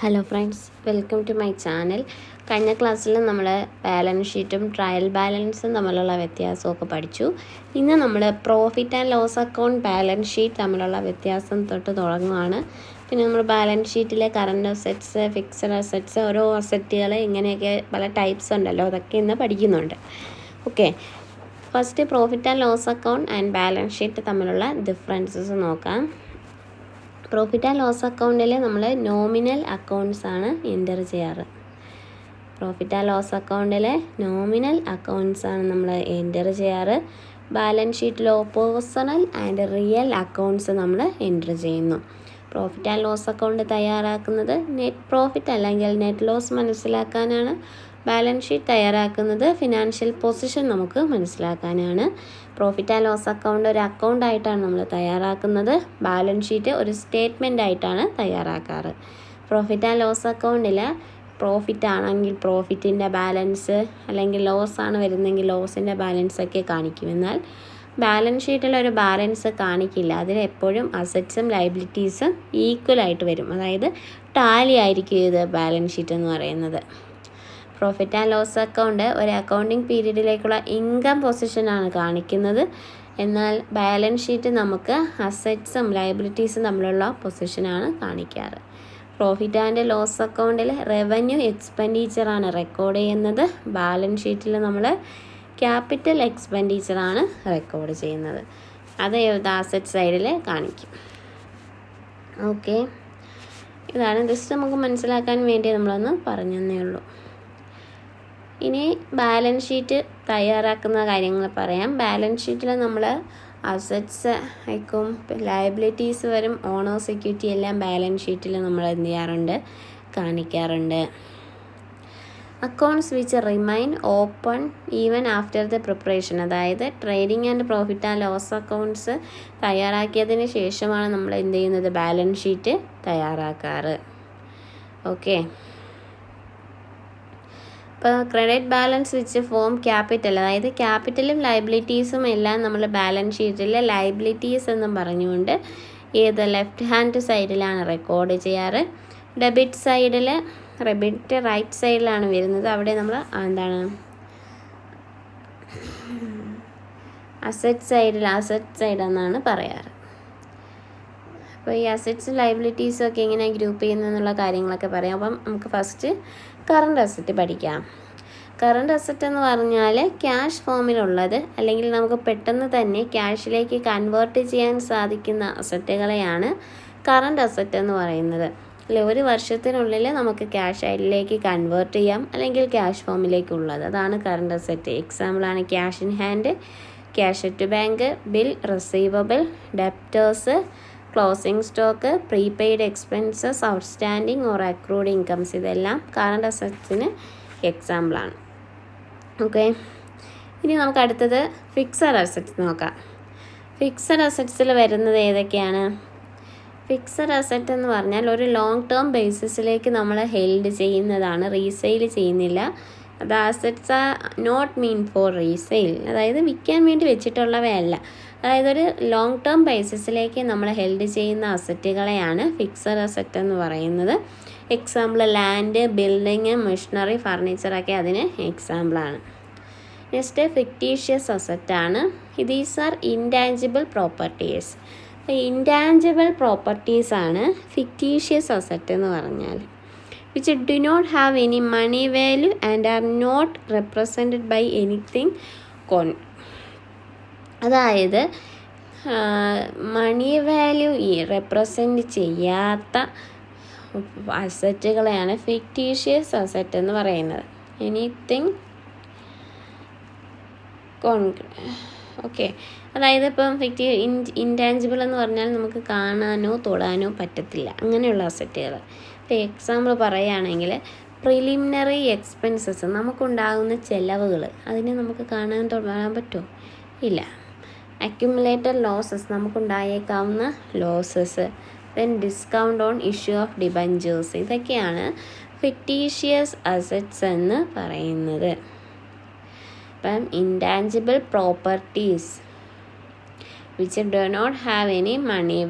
Hello friends, welcome to my channel. കഴിഞ്ഞ ക്ലാസ്സിൽ നമ്മൾ ബാലൻസ് ഷീറ്റും ട്രയൽ ബാലൻസും തമ്മിലുള്ള വ്യത്യാസമൊക്കെ പഠിച്ചു. ഇന്ന് നമ്മൾ profit and loss account balance sheet തമ്മിലുള്ള വ്യത്യാസം തൊട്ട് തുടങ്ങുകയാണ്. പിന്നെ നമ്മൾ ബാലൻസ് ഷീറ്റിലെ കറണ്ട് അസറ്റ്സ്, ഫിക്സഡ് അസറ്റ്സ്, ഓരോ അസറ്റുകൾ ഇങ്ങനെയൊക്കെ പല ടൈപ്സ് ഉണ്ടല്ലോ, അതൊക്കെ ഇന്ന് പഠിക്കുന്നുണ്ട്. Okay, first profit and loss account and balance sheet തമ്മിലുള്ള ഡിഫറൻസസ് നോക്കാം. പ്രോഫിറ്റ് ആൻഡ് ലോസ് അക്കൗണ്ടിൽ നമ്മൾ നോമിനൽ അക്കൗണ്ട്സ് ആണ് എൻ്റർ ചെയ്യാറ്. പ്രോഫിറ്റ് ആൻഡ് ലോസ് അക്കൗണ്ടിൽ നോമിനൽ അക്കൗണ്ട്സ് ആണ് നമ്മൾ എൻ്റർ ചെയ്യാറ്. ബാലൻസ് ഷീറ്റിലോ പേഴ്സണൽ ആൻഡ് റിയൽ അക്കൗണ്ട്സ് നമ്മൾ എൻ്റർ ചെയ്യുന്നു. പ്രോഫിറ്റ് ആൻഡ് ലോസ് അക്കൗണ്ട് തയ്യാറാക്കുന്നത് നെറ്റ് പ്രോഫിറ്റ് അല്ലെങ്കിൽ നെറ്റ് ലോസ് മനസ്സിലാക്കാനാണ്. ബാലൻസ് ഷീറ്റ് തയ്യാറാക്കുന്നത് ഫിനാൻഷ്യൽ പൊസിഷൻ നമുക്ക് മനസ്സിലാക്കാനാണ്. പ്രോഫിറ്റ് ആൻഡ് ലോസ് അക്കൗണ്ട് ഒരു അക്കൗണ്ട് ആയിട്ടാണ് നമ്മൾ തയ്യാറാക്കുന്നത്. ബാലൻസ് ഷീറ്റ് ഒരു സ്റ്റേറ്റ്മെൻ്റ് ആയിട്ടാണ് തയ്യാറാക്കാറ്. പ്രോഫിറ്റ് ആൻഡ് ലോസ് അക്കൗണ്ടിൽ പ്രോഫിറ്റ് ആണെങ്കിൽ പ്രോഫിറ്റിൻ്റെ ബാലൻസ്, അല്ലെങ്കിൽ ലോസ് ആണ് വരുന്നതെങ്കിൽ ലോസിൻ്റെ ബാലൻസൊക്കെ കാണിക്കും. എന്നാൽ ബാലൻസ് ഷീറ്റിലൊരു ബാലൻസ് കാണിക്കില്ല. അതിൽ എപ്പോഴും അസറ്റ്സും ലയബിലിറ്റീസും ഈക്വലായിട്ട് വരും. അതായത് ടാലി ആയിരിക്കും ഇത് ബാലൻസ് ഷീറ്റ് എന്ന് പറയുന്നത്. പ്രോഫിറ്റ് ആൻഡ് ലോസ് അക്കൗണ്ട് ഒരു അക്കൗണ്ടിങ് പീരീഡിലേക്കുള്ള ഇൻകം പൊസിഷനാണ് കാണിക്കുന്നത്. എന്നാൽ ബാലൻസ് ഷീറ്റ് നമുക്ക് അസറ്റ്സും ലയബിലിറ്റീസും തമ്മിലുള്ള പൊസിഷനാണ് കാണിക്കാറ്. പ്രോഫിറ്റ് ആൻഡ് ലോസ് അക്കൗണ്ടിൽ റവന്യൂ എക്സ്പെൻഡിച്ചറാണ് റെക്കോർഡ് ചെയ്യുന്നത്. ബാലൻസ് ഷീറ്റിൽ നമ്മൾ ക്യാപിറ്റൽ എക്സ്പെൻഡിച്ചറാണ് റെക്കോർഡ് ചെയ്യുന്നത്. അത് അസറ്റ് സൈഡിൽ കാണിക്കും. ഓക്കെ, ഇതാണ് ജസ്റ്റ് നമുക്ക് മനസ്സിലാക്കാൻ വേണ്ടി നമ്മളൊന്ന് പറഞ്ഞതേ ഉള്ളൂ. ഇനി ബാലൻസ് ഷീറ്റ് തയ്യാറാക്കുന്ന കാര്യങ്ങൾ പറയാം. ബാലൻസ് ഷീറ്റിൽ നമ്മൾ അസറ്റ്സ് അയക്കും, ലയബിലിറ്റീസ് വരും, ഓണേഴ്സ് ഇക്വിറ്റി എല്ലാം ബാലൻസ് ഷീറ്റിൽ നമ്മൾ എന്ത് ചെയ്യാറുണ്ട്, കാണിക്കാറുണ്ട്. Accounts which remain open even after the preparation, അതായത് trading and profit and loss accounts തയ്യാറാക്കിയതിന് ശേഷമാണ് നമ്മൾ എന്ത് ചെയ്യുന്നത്, ബാലൻസ് ഷീറ്റ് തയ്യാറാക്കാറ്. ഓക്കെ, ഇപ്പോൾ ക്രെഡിറ്റ് ബാലൻസ് വെച്ച് ഫോം ക്യാപിറ്റൽ, അതായത് ക്യാപിറ്റലും ലയബിലിറ്റീസും എല്ലാം നമ്മൾ ബാലൻസ് ഷീറ്റിൽ ലയബിലിറ്റീസ് എന്നും പറഞ്ഞുകൊണ്ട് ലെഫ്റ്റ് ഹാൻഡ് സൈഡിലാണ് റെക്കോർഡ് ചെയ്യാറ്. ഡെബിറ്റ് സൈഡിൽ റൈറ്റ് സൈഡിലാണ് വരുന്നത്. അവിടെ നമ്മൾ എന്താണ് അസറ്റ് സൈഡ് എന്നാണ് പറയാറ്. അപ്പോൾ ഈ അസറ്റ്സും ലയബിലിറ്റീസും ഒക്കെ എങ്ങനെ ഗ്രൂപ്പ് ചെയ്യുന്നതെന്നുള്ള കാര്യങ്ങളൊക്കെ പറയാം. അപ്പം നമുക്ക് ഫസ്റ്റ് കറണ്ട് അസറ്റ് പഠിക്കാം. കറണ്ട് അസറ്റ് എന്ന് പറഞ്ഞാൽ ക്യാഷ് ഫോമിലുള്ളത്, അല്ലെങ്കിൽ നമുക്ക് പെട്ടെന്ന് തന്നെ ക്യാഷിലേക്ക് കൺവേർട്ട് ചെയ്യാൻ സാധിക്കുന്ന അസറ്റുകളെയാണ് കറണ്ട് അസറ്റ് എന്ന് പറയുന്നത്. അല്ലെ, ഒരു വർഷത്തിനുള്ളിൽ നമുക്ക് ക്യാഷ് അതിലേക്ക് കൺവേർട്ട് ചെയ്യാം, അല്ലെങ്കിൽ ക്യാഷ് ഫോമിലേക്കുള്ളത്, അതാണ് കറണ്ട് അസറ്റ്. എക്സാമ്പിളാണ് cash in hand, cash at bank, bill receivable, debtors, closing stock, prepaid expenses, outstanding or accrued incomes, ഇതെല്ലാം കറണ്ട് അസറ്റ്സിന് എക്സാമ്പിളാണ്. ഓക്കെ, ഇനി നമുക്ക് അടുത്തത് ഫിക്സഡ് അസറ്റ്സ് നോക്കാം. ഫിക്സഡ് അസറ്റ്സിൽ വരുന്നത് ഏതൊക്കെയാണ്? ഫിക്സഡ് അസറ്റ് എന്ന് പറഞ്ഞാൽ ഒരു ലോങ് ടേം ബേസിസിലേക്ക് നമ്മൾ ഹെൽഡ് ചെയ്യുന്നതാണ്, റീസെയിൽ ചെയ്യുന്നില്ല. അത് assets are not mean for resale, അതായത് വിൽക്കാൻ വേണ്ടി വെച്ചിട്ടുള്ളവയല്ല. അതായത് ഒരു ലോങ് ടേം ബേസിസിലേക്ക് നമ്മൾ ഹെൽഡ് ചെയ്യുന്ന അസറ്റുകളെയാണ് ഫിക്സഡ് അസറ്റ് എന്ന് പറയുന്നത്. എക്സാമ്പിൾ ലാൻഡ്, ബിൽഡിങ്, മെഷീനറി, ഫർണിച്ചറൊക്കെ അതിന് എക്സാമ്പിളാണ്. നെക്സ്റ്റ് ഫിക്റ്റീഷ്യസ് അസറ്റാണ്. These are intangible properties. Intangible പ്രോപ്പർട്ടീസാണ് ഫിക്റ്റീഷ്യസ് അസറ്റ് എന്ന് പറഞ്ഞാൽ. Which do not have any money value and are not represented by anything അതായത് മണി വാല്യൂ റെപ്രസെൻറ്റ് ചെയ്യാത്ത അസറ്റുകളെയാണ് ഫിക്റ്റീഷ്യസ് അസറ്റ് എന്ന് പറയുന്നത്. എനിത്തിങ് ഓക്കെ, അതായത് ഇപ്പം ഇൻടാഞ്ചിബിൾ എന്ന് പറഞ്ഞാൽ നമുക്ക് കാണാനോ തൊടാനോ പറ്റത്തില്ല, അങ്ങനെയുള്ള അസറ്റുകൾ. ഇപ്പോൾ എക്സാമ്പിൾ പറയുകയാണെങ്കിൽ പ്രിലിമിനറി എക്സ്പെൻസസ്, നമുക്കുണ്ടാകുന്ന ചിലവുകൾ, അതിനെ നമുക്ക് കാണാൻ തൊടാൻ പറ്റുമോ? ഇല്ല. അക്യുമുലേറ്റഡ് ലോസസ്, നമുക്കുണ്ടായേക്കാവുന്ന losses. Then discount on issue of debentures, ഇതൊക്കെയാണ് ഫിക്റ്റീഷ്യസ് അസറ്റ്സ് എന്ന് പറയുന്നത്. അപ്പം intangible properties which do not have any money